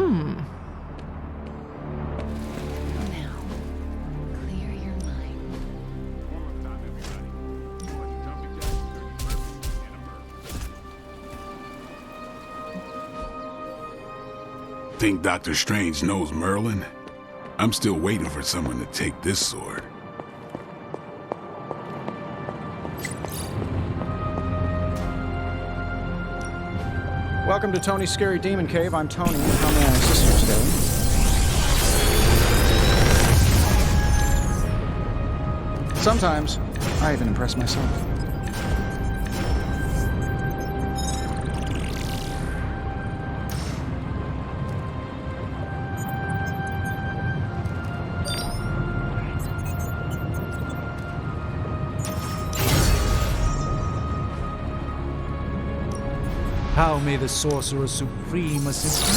Now, clear your mind. Think Doctor Strange knows Merlin? I'm still waiting for someone to take this sword. Welcome to Tony's Scary Demon Cave. I'm Tony. How may I assist you today? Sometimes, I even impress myself. How may the Sorcerer Supreme assist you?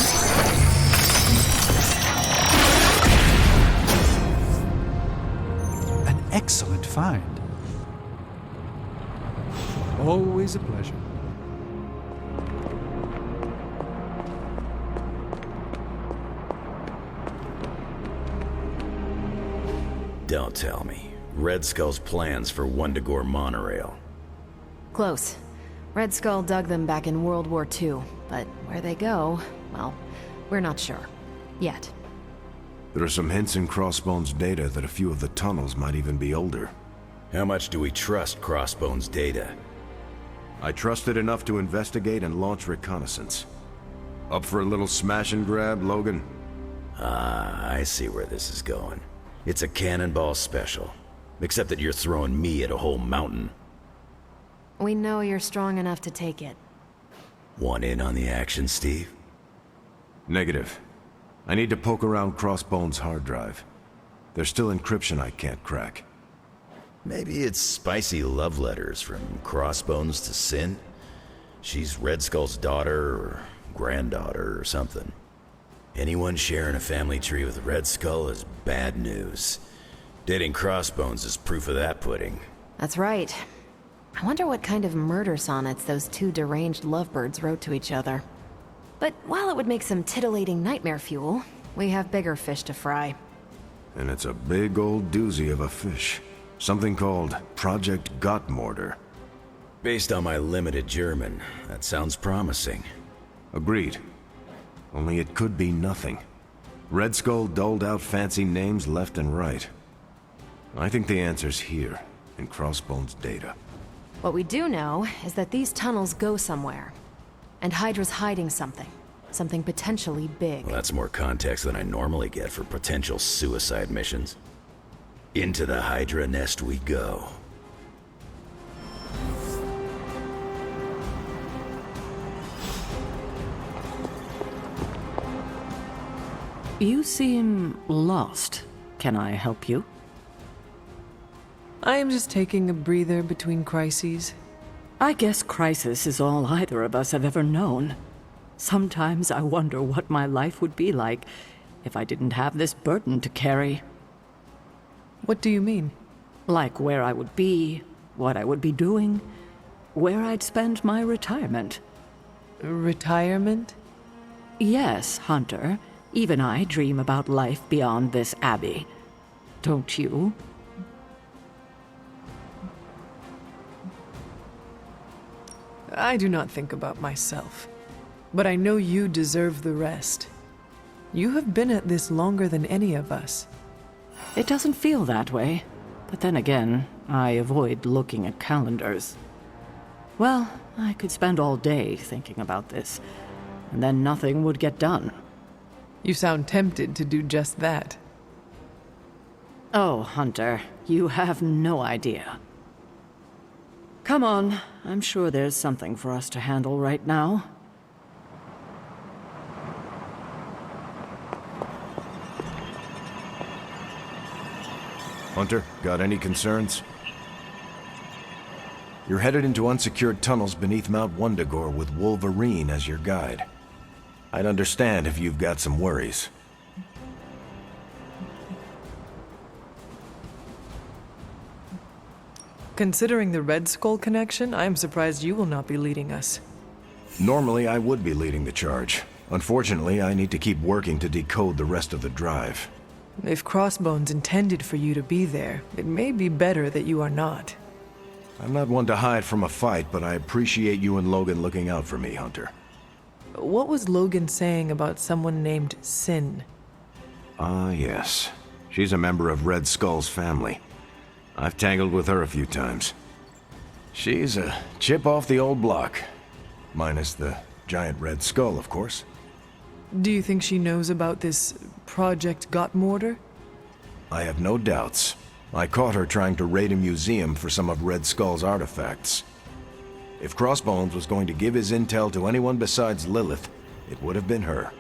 An excellent find. Always a pleasure. Don't tell me. Red Skull's plans for Wundagore monorail. Close. Red Skull dug them back in World War II, but where they go, well, we're not sure. Yet. There are some hints in Crossbone's data that a few of the tunnels might even be older. How much do we trust Crossbone's data? I trust it enough to investigate and launch reconnaissance. Up for a little smash and grab, Logan? Ah, I see where this is going. It's a cannonball special. Except that you're throwing me at a whole mountain. We know you're strong enough to take it. Want in on the action, Steve? Negative. I need to poke around Crossbone's hard drive. There's still encryption I can't crack. Maybe it's spicy love letters from Crossbones to Sin? She's Red Skull's daughter or granddaughter or something. Anyone sharing a family tree with Red Skull is bad news. Dating Crossbones is proof of that pudding. That's right. I wonder what kind of murder sonnets those two deranged lovebirds wrote to each other. But while it would make some titillating nightmare fuel, we have bigger fish to fry. And it's a big old doozy of a fish. Something called Project Gottmorder. Based on my limited German, that sounds promising. Agreed. Only it could be nothing. Red Skull doled out fancy names left and right. I think the answer's here, in Crossbone's data. What we do know is that these tunnels go somewhere. And Hydra's hiding something. Something potentially big. Well, that's more context than I normally get for potential suicide missions. Into the Hydra nest we go. You seem lost. Can I help you? I am just taking a breather between crises. I guess crisis is all either of us have ever known. Sometimes I wonder what my life would be like if I didn't have this burden to carry. What do you mean? Like where I would be, what I would be doing, where I'd spend my retirement. Retirement? Yes, Hunter. Even I dream about life beyond this abbey. Don't you? I do not think about myself. But I know you deserve the rest. You have been at this longer than any of us. It doesn't feel that way. But then again, I avoid looking at calendars. Well, I could spend all day thinking about this, and then nothing would get done. You sound tempted to do just that. Oh, Hunter, you have no idea. Come on, I'm sure there's something for us to handle right now. Hunter, got any concerns? You're headed into unsecured tunnels beneath Mount Wundagore with Wolverine as your guide. I'd understand if you've got some worries. Considering the Red Skull connection, I am surprised you will not be leading us. Normally, I would be leading the charge. Unfortunately, I need to keep working to decode the rest of the drive. If Crossbones intended for you to be there, it may be better that you are not. I'm not one to hide from a fight, but I appreciate you and Logan looking out for me, Hunter. What was Logan saying about someone named Sin? Ah, yes. She's a member of Red Skull's family. I've tangled with her a few times. She's a chip off the old block. Minus the giant Red Skull, of course. Do you think she knows about this Project Gottmortar? I have no doubts. I caught her trying to raid a museum for some of Red Skull's artifacts. If Crossbones was going to give his intel to anyone besides Lilith, it would have been her.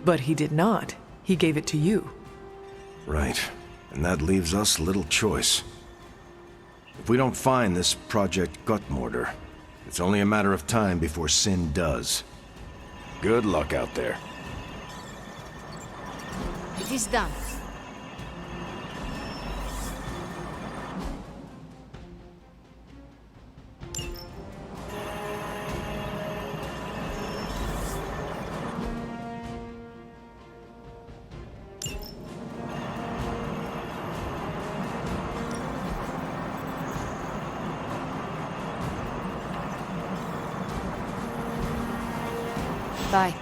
But he did not. He gave it to you. Right. And that leaves us little choice. If we don't find this Project Gottmortar, it's only a matter of time before Sin does. Good luck out there. It is done. Bye.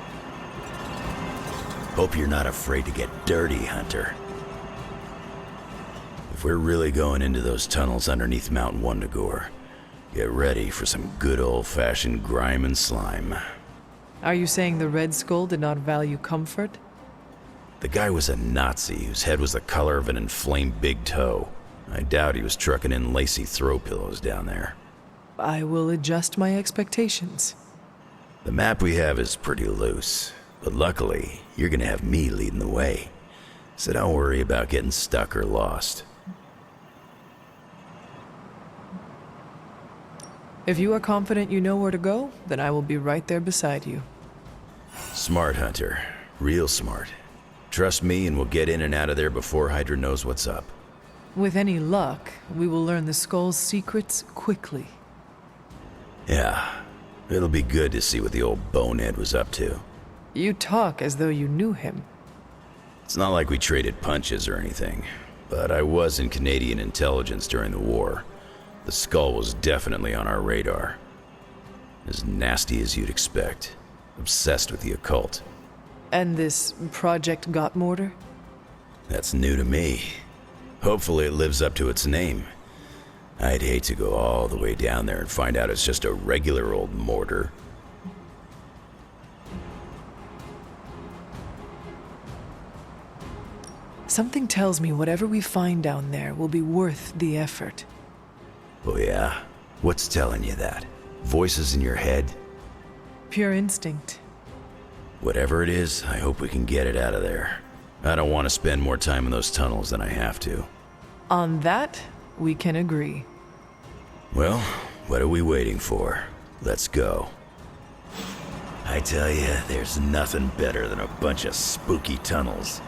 Hope you're not afraid to get dirty, Hunter. If we're really going into those tunnels underneath Mount Wundagore, get ready for some good old-fashioned grime and slime. Are you saying the Red Skull did not value comfort? The guy was a Nazi whose head was the color of an inflamed big toe. I doubt he was trucking in lacy throw pillows down there. I will adjust my expectations. The map we have is pretty loose, but luckily, you're gonna have me leading the way. So don't worry about getting stuck or lost. If you are confident you know where to go, then I will be right there beside you. Smart, Hunter. Real smart. Trust me and we'll get in and out of there before Hydra knows what's up. With any luck, we will learn the Skull's secrets quickly. Yeah. It'll be good to see what the old bonehead was up to. You talk as though you knew him. It's not like we traded punches or anything, but I was in Canadian intelligence during the war. The Skull was definitely on our radar. As nasty as you'd expect. Obsessed with the occult. And this Project Gottmortar? That's new to me. Hopefully it lives up to its name. I'd hate to go all the way down there and find out it's just a regular old mortar. Something tells me whatever we find down there will be worth the effort. Oh yeah? What's telling you that? Voices in your head? Pure instinct. Whatever it is, I hope we can get it out of there. I don't want to spend more time in those tunnels than I have to. On that, we can agree. Well, what are we waiting for? Let's go. I tell you, there's nothing better than a bunch of spooky tunnels.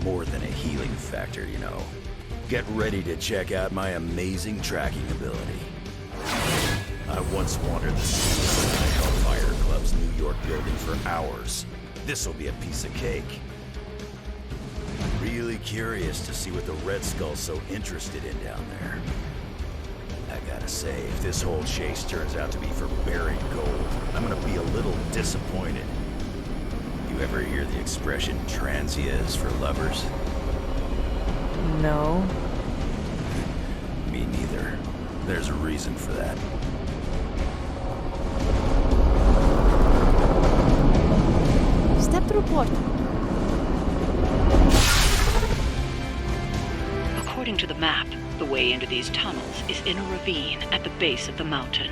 More than a healing factor, you know. Get ready to check out my amazing tracking ability. I once wandered the Suicide Hellfire Club's New York building for hours. This'll be a piece of cake. Really curious to see what the Red Skull's so interested in down there. I gotta say, if this whole chase turns out to be for buried gold, I'm gonna be a little disappointed. You ever hear the expression transia is for lovers? No. Me neither. There's a reason for that. Step through portal. According to the map, the way into these tunnels is in a ravine at the base of the mountain.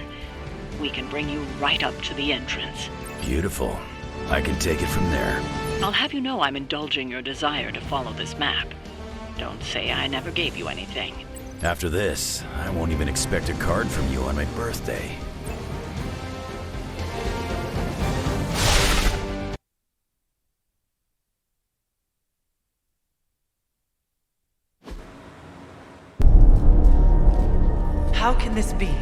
We can bring you right up to the entrance. Beautiful. I can take it from there. I'll have you know I'm indulging your desire to follow this map. Don't say I never gave you anything. After this, I won't even expect a card from you on my birthday. How can this be?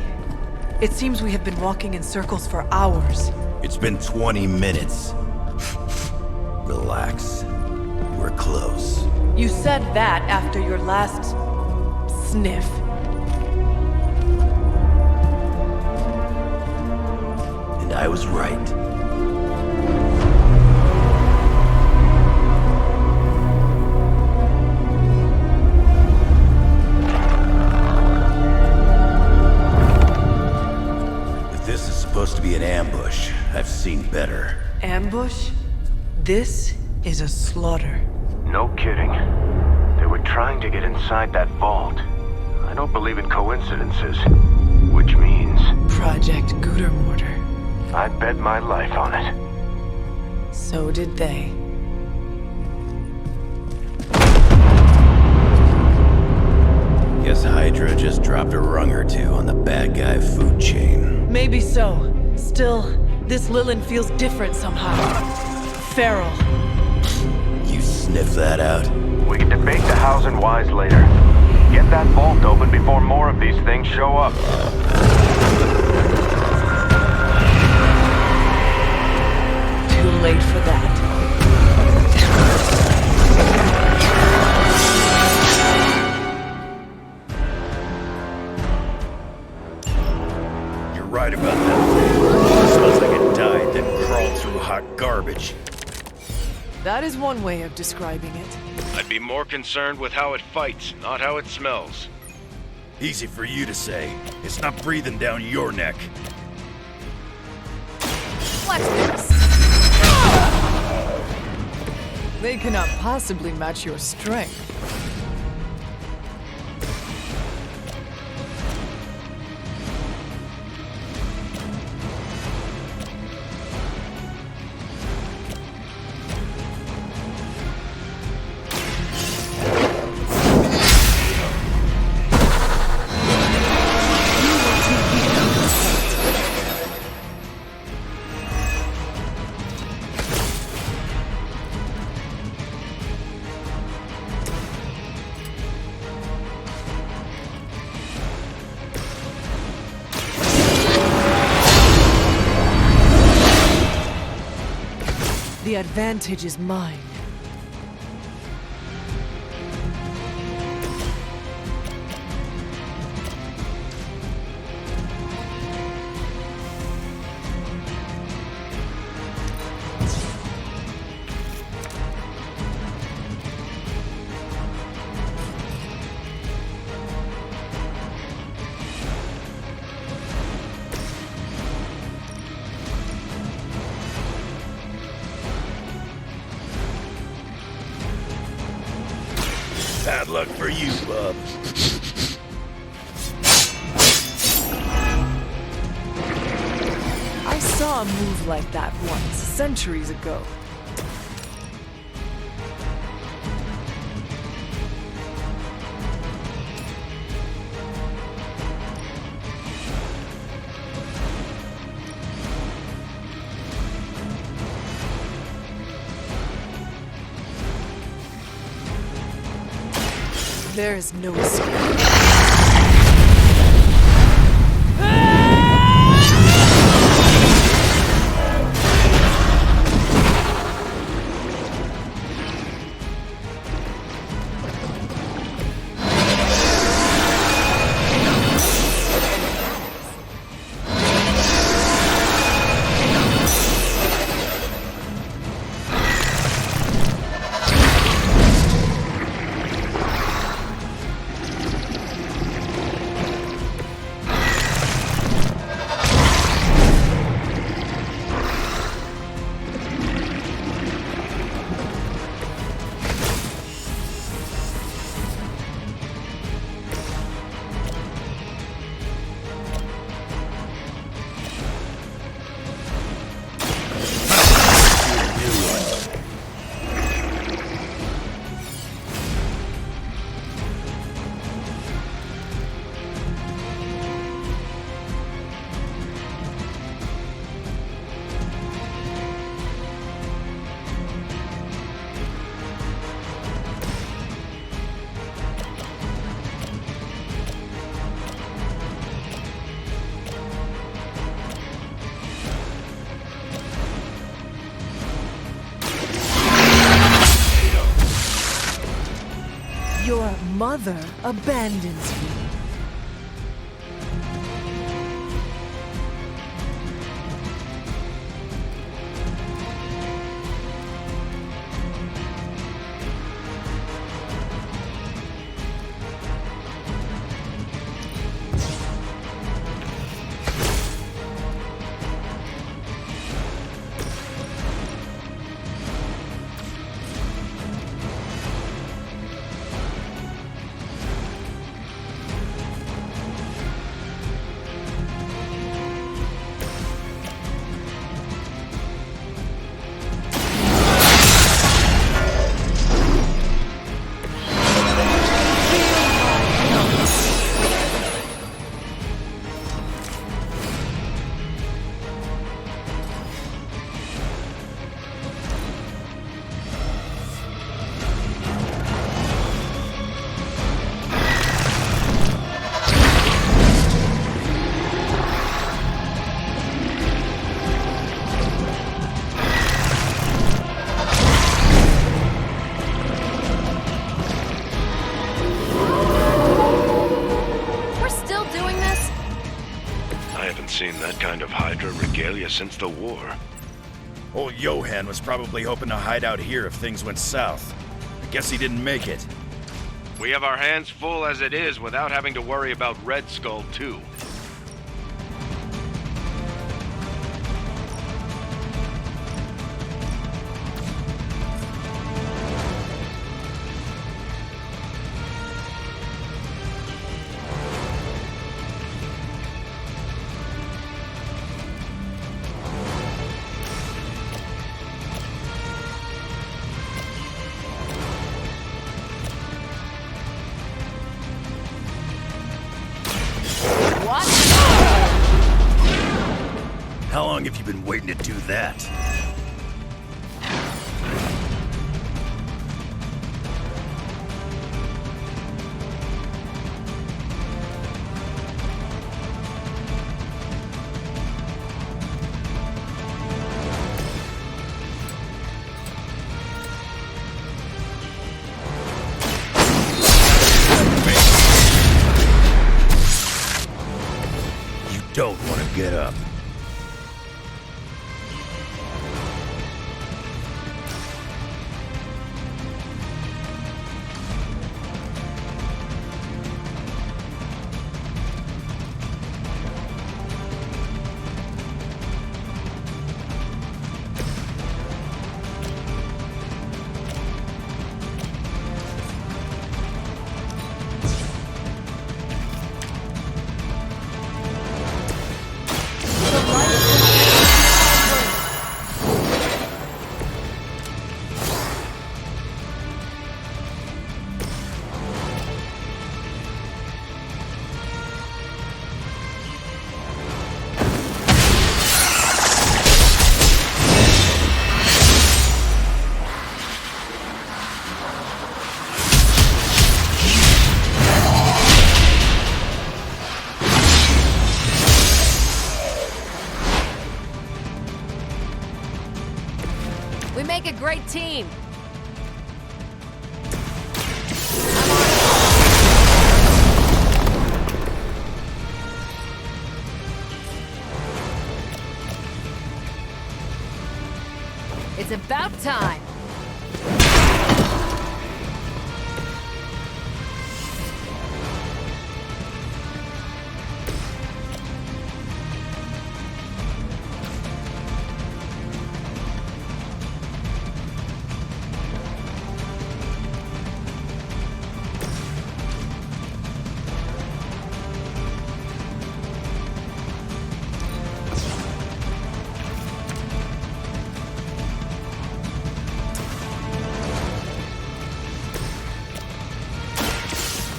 It seems we have been walking in circles for hours. It's been 20 minutes. Relax. We're close. You said that after your last sniff. And I was right. If this is supposed to be an ambush, I've seen better. Ambush? This is a slaughter. No kidding. They were trying to get inside that vault. I don't believe in coincidences. Which means... Project Gutermortar. I bet my life on it. So did they. Guess Hydra just dropped a rung or two on the bad guy food chain. Maybe so. Still, this Lilin feels different somehow. Feral. You sniff that out? We can debate the hows and whys later. Get that vault open before more of these things show up. Too late for that. You're right about that thing. It smells like it died, then crawled through hot garbage. That is one way of describing it. I'd be more concerned with how it fights, not how it smells. Easy for you to say. It's not breathing down your neck. Watch this. They cannot possibly match your strength. The advantage is mine. Bad luck for you, bub. I saw a move like that once, centuries ago. There is no escape. mother abandons you. Seen that kind of Hydra regalia since the war. Old Johan was probably hoping to hide out here if things went south. I guess he didn't make it. We have our hands full as it is without having to worry about Red Skull too. How long have you been waiting to do that? You don't want to get up. We make a great team. It's about time.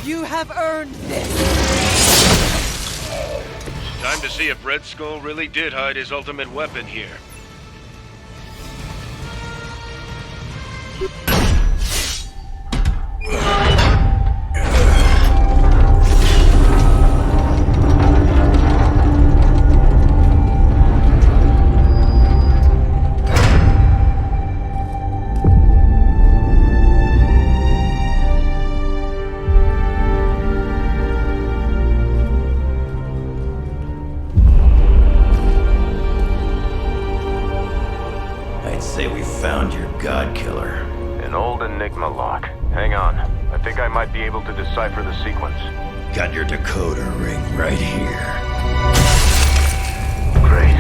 You have earned this! Time to see if Red Skull really did hide his ultimate weapon here. able to decipher the sequence. Got your decoder ring right here. Great.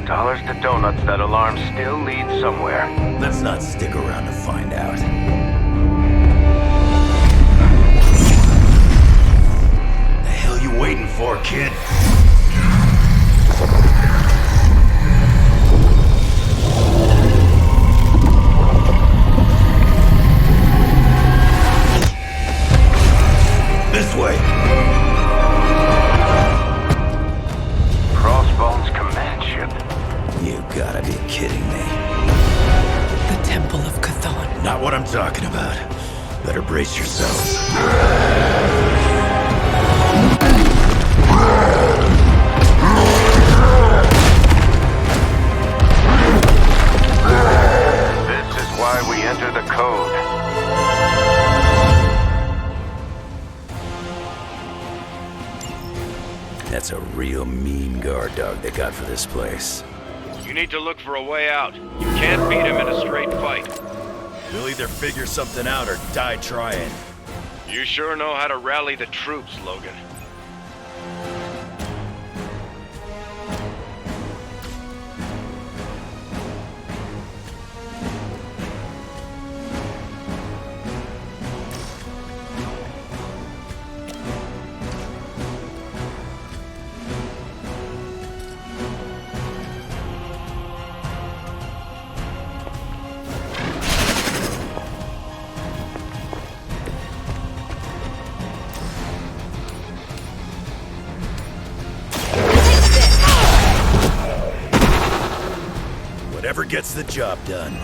Dollars to donuts, that alarm still leads somewhere. Let's not stick around to find out. The hell you waiting for, kid? This way. Crossbones command ship. You gotta be kidding me. The Temple of Chthon. Not what I'm talking about. Better brace yourselves. This is why we enter the code. That's a real mean guard dog they got for this place. You need to look for a way out. You can't beat him in a straight fight. We'll either figure something out or die trying. You sure know how to rally the troops, Logan. Whatever gets the job done.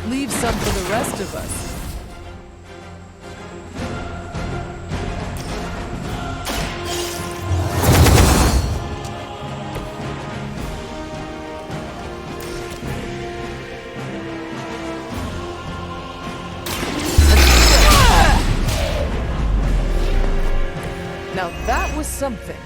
Leave some for the rest of us. Now that was something.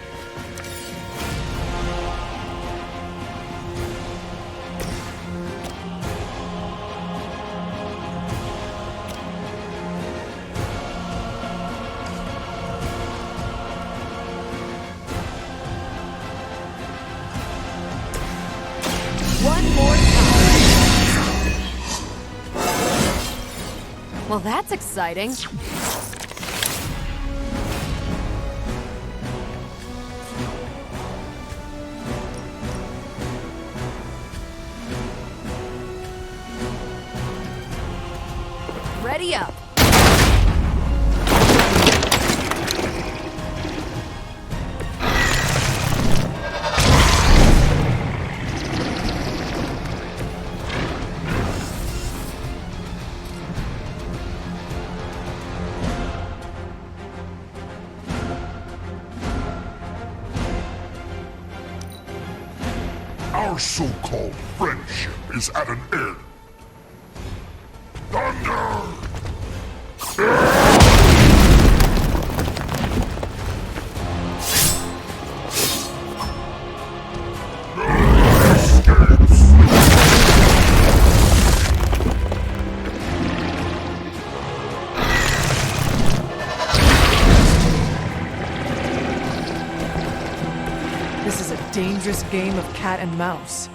One more time. Well, that's exciting. Ready up. Our so-called friendship is at an end. Thunder! This is a dangerous game of cat and mouse.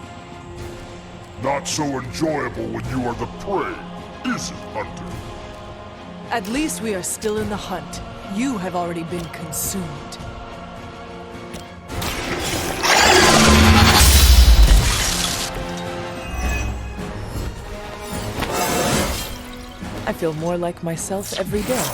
Not so enjoyable when you are the prey, is it, Hunter? At least we are still in the hunt. You have already been consumed. I feel more like myself every day.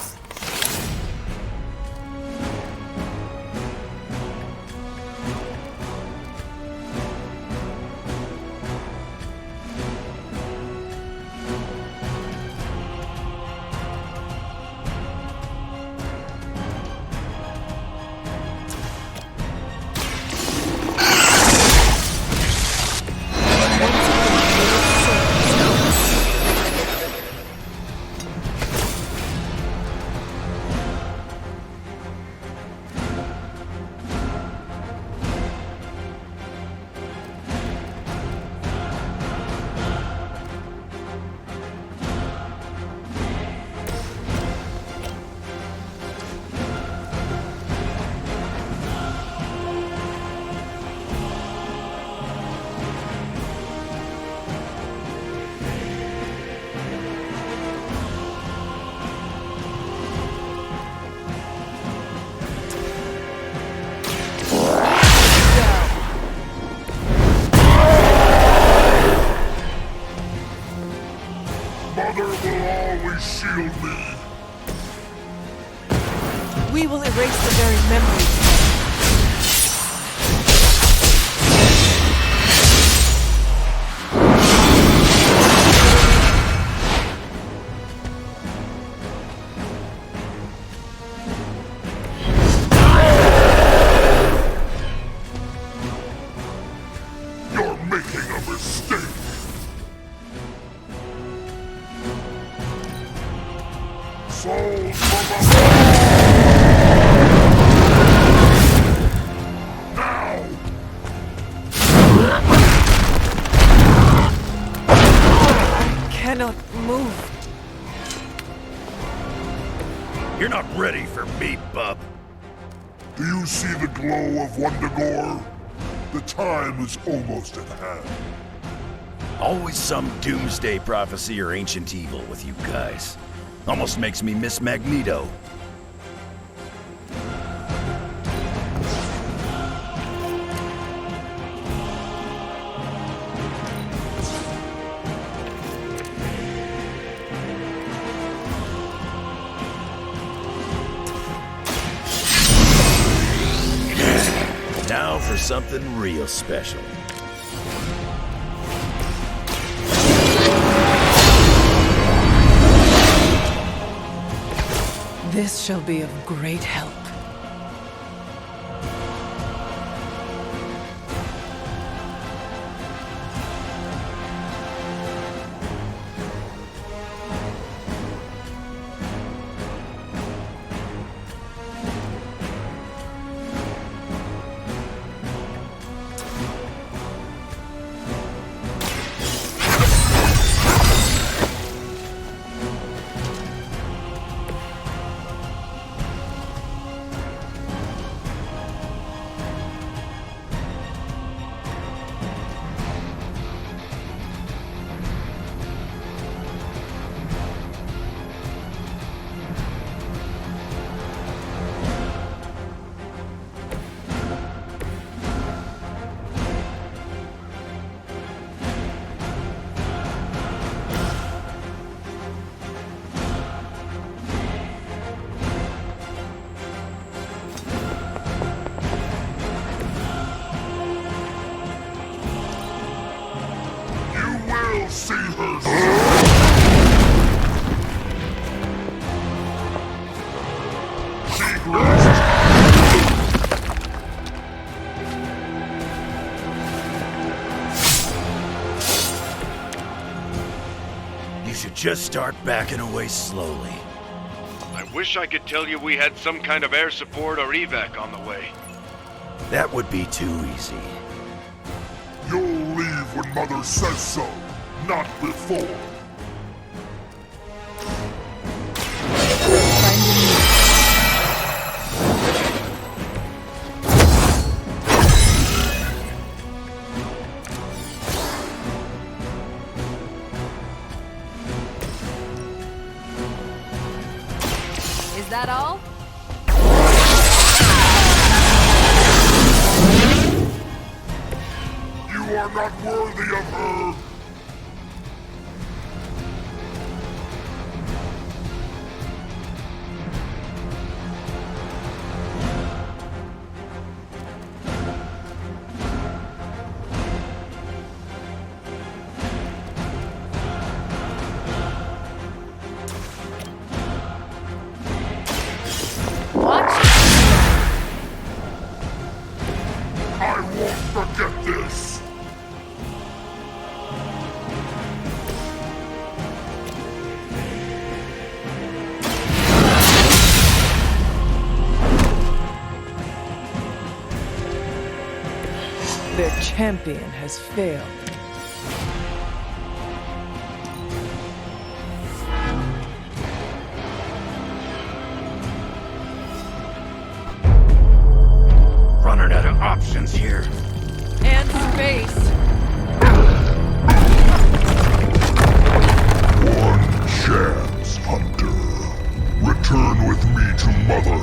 We will erase the very memory. You're making a mistake. Souls from Cannot move. You're not ready for me, bub. Do you see the glow of Wundagore? The time is almost at hand. Always some doomsday prophecy or ancient evil with you guys. Almost makes me miss Magneto. Now for something real special. This shall be of great help. See her. should just start backing away slowly. I wish I could tell you we had some kind of air support or evac on the way. That would be too easy. You'll leave when Mother says so, not before. Is that all? You are not worthy of her! I won't forget this! Their champion has failed. Running out of options here. And space. One chance, Hunter. Return with me to Mother,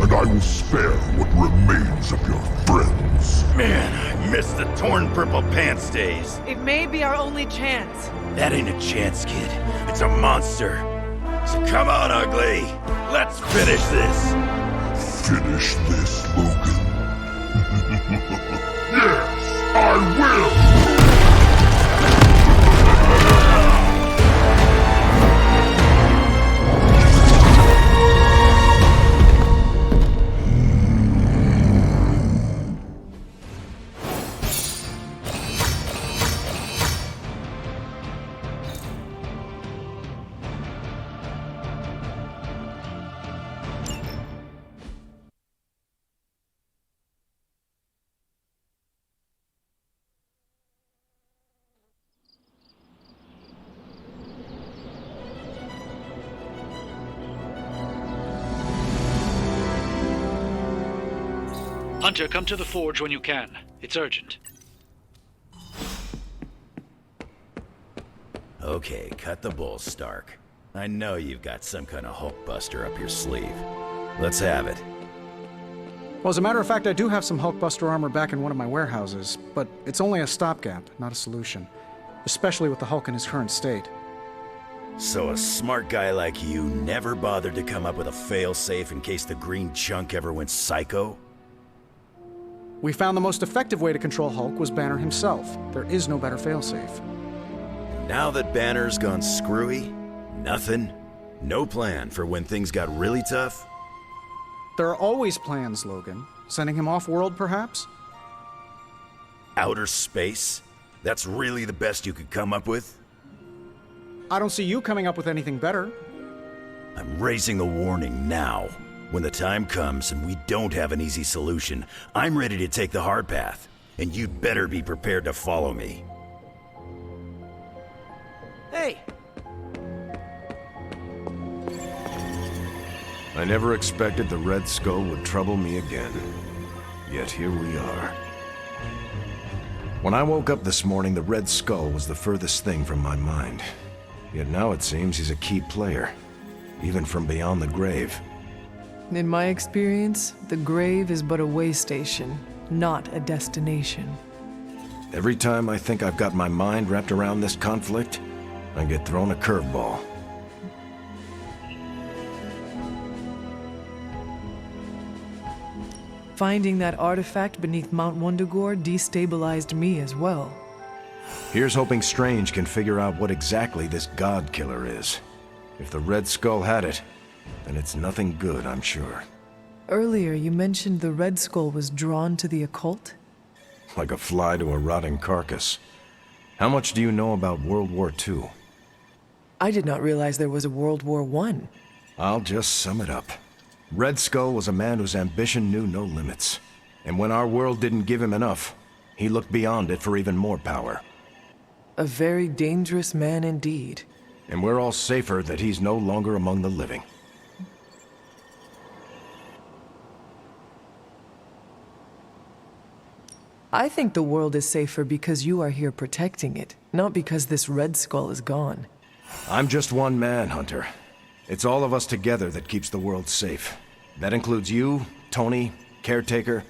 and I will spare what remains of your friends. Man, I miss the torn purple pants days. It may be our only chance. That ain't a chance, kid. It's a monster. So come on, ugly. Let's finish this. Finish this, Logan. Yes, I will! Hunter, come to the forge when you can. It's urgent. Okay, cut the bull, Stark. I know you've got some kind of Hulkbuster up your sleeve. Let's have it. Well, as a matter of fact, I do have some Hulkbuster armor back in one of my warehouses, but it's only a stopgap, not a solution. Especially with the Hulk in his current state. So a smart guy like you never bothered to come up with a fail-safe in case the green chunk ever went psycho? We found the most effective way to control Hulk was Banner himself. There is no better failsafe. Now that Banner's gone screwy, nothing? No plan for when things got really tough? There are always plans, Logan. Sending him off-world, perhaps? Outer space? That's really the best you could come up with? I don't see you coming up with anything better. I'm raising the warning now. When the time comes and we don't have an easy solution, I'm ready to take the hard path, and you'd better be prepared to follow me. Hey! I never expected the Red Skull would trouble me again. Yet here we are. When I woke up this morning, the Red Skull was the furthest thing from my mind. Yet now it seems he's a key player, even from beyond the grave. In my experience, the grave is but a way station, not a destination. Every time I think I've got my mind wrapped around this conflict, I get thrown a curveball. Finding that artifact beneath Mount Wundagore destabilized me as well. Here's hoping Strange can figure out what exactly this God Killer is. If the Red Skull had it, then it's nothing good, I'm sure. Earlier, you mentioned the Red Skull was drawn to the occult? Like a fly to a rotting carcass. How much do you know about World War II? I did not realize there was a World War I. I'll just sum it up. Red Skull was a man whose ambition knew no limits. And when our world didn't give him enough, he looked beyond it for even more power. A very dangerous man indeed. And we're all safer that he's no longer among the living. I think the world is safer because you are here protecting it, not because this Red Skull is gone. I'm just one man, Hunter. It's all of us together that keeps the world safe. That includes you, Tony, Caretaker.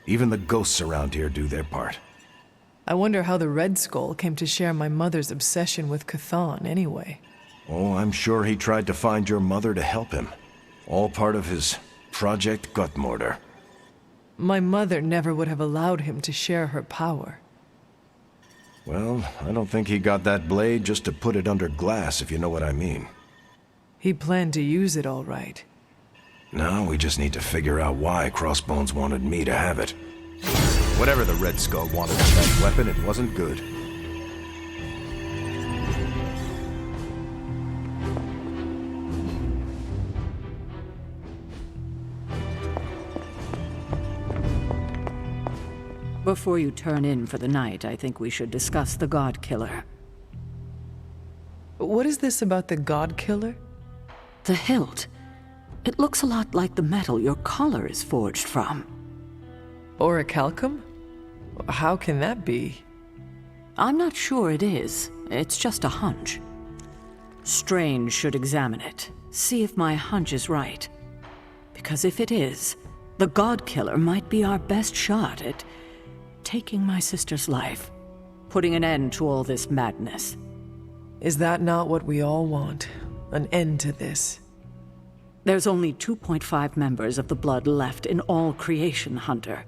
Even the ghosts around here do their part. I wonder how the Red Skull came to share my mother's obsession with Chthon anyway. Oh, I'm sure he tried to find your mother to help him. All part of his Project Gutmortar. My mother never would have allowed him to share her power. Well, I don't think he got that blade just to put it under glass, if you know what I mean. He planned to use it all right. Now we just need to figure out why Crossbones wanted me to have it. Whatever the Red Skull wanted with that weapon, it wasn't good. Before you turn in for the night, I think we should discuss the God Killer. What is this about the God Killer? The hilt. It looks a lot like the metal your collar is forged from. Orichalcum? How can that be? I'm not sure it is. It's just a hunch. Strange should examine it, see if my hunch is right. Because if it is, the God Killer might be our best shot at taking my sister's life, putting an end to all this madness. Is that not what we all want? An end to this? There's only 2.5 members of the Blood left in all creation, Hunter.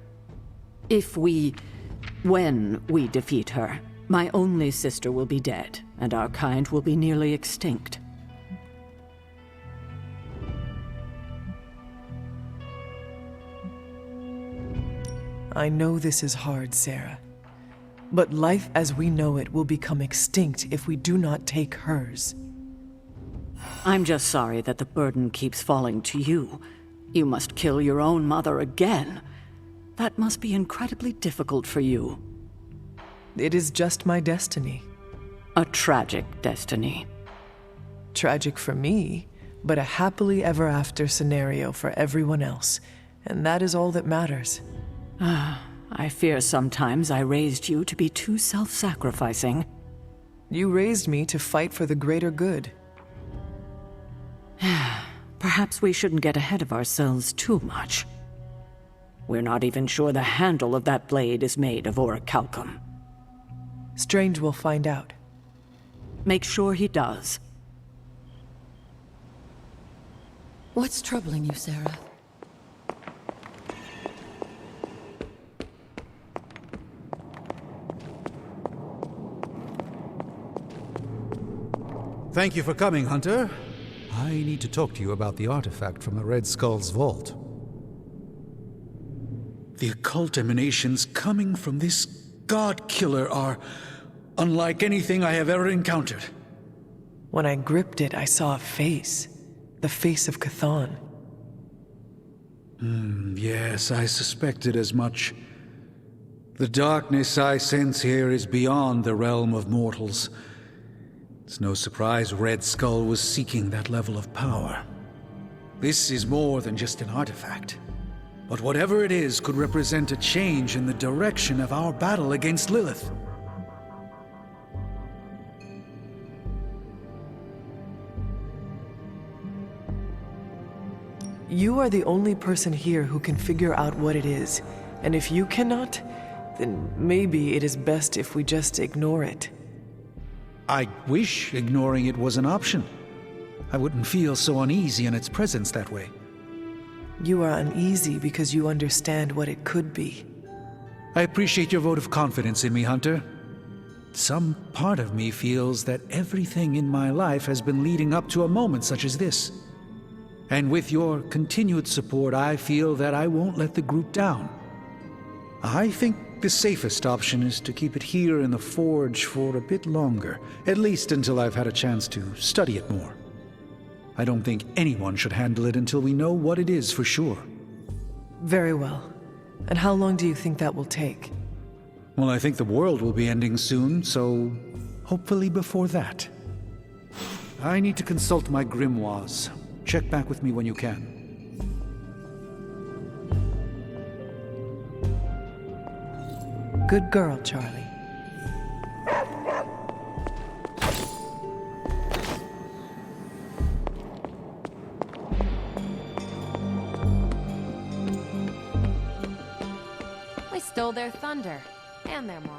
When we defeat her, my only sister will be dead, and our kind will be nearly extinct. I know this is hard, Sarah. But life as we know it will become extinct if we do not take hers. I'm just sorry that the burden keeps falling to you. You must kill your own mother again. That must be incredibly difficult for you. It is just my destiny. A tragic destiny. Tragic for me, but a happily ever after scenario for everyone else. And that is all that matters. I fear sometimes I raised you to be too self-sacrificing. You raised me to fight for the greater good. Perhaps we shouldn't get ahead of ourselves too much. We're not even sure the handle of that blade is made of orichalcum. Strange will find out. Make sure he does. What's troubling you, Sarah? Thank you for coming, Hunter. I need to talk to you about the artifact from the Red Skull's vault. The occult emanations coming from this God Killer are unlike anything I have ever encountered. When I gripped it, I saw a face. The face of Chthon. Yes, I suspected as much. The darkness I sense here is beyond the realm of mortals. It's no surprise Red Skull was seeking that level of power. This is more than just an artifact. But whatever it is could represent a change in the direction of our battle against Lilith. You are the only person here who can figure out what it is. And if you cannot, then maybe it is best if we just ignore it. I wish ignoring it was an option. I wouldn't feel so uneasy in its presence that way. You are uneasy because you understand what it could be. I appreciate your vote of confidence in me, Hunter. Some part of me feels that everything in my life has been leading up to a moment such as this. And with your continued support, I feel that I won't let the group down. I think the safest option is to keep it here in the forge for a bit longer, at least until I've had a chance to study it more. I don't think anyone should handle it until we know what it is for sure. Very well. And how long do you think that will take? Well, I think the world will be ending soon, so hopefully before that. I need to consult my grimoires. Check back with me when you can. Good girl, Charlie. We stole their thunder, and their morale.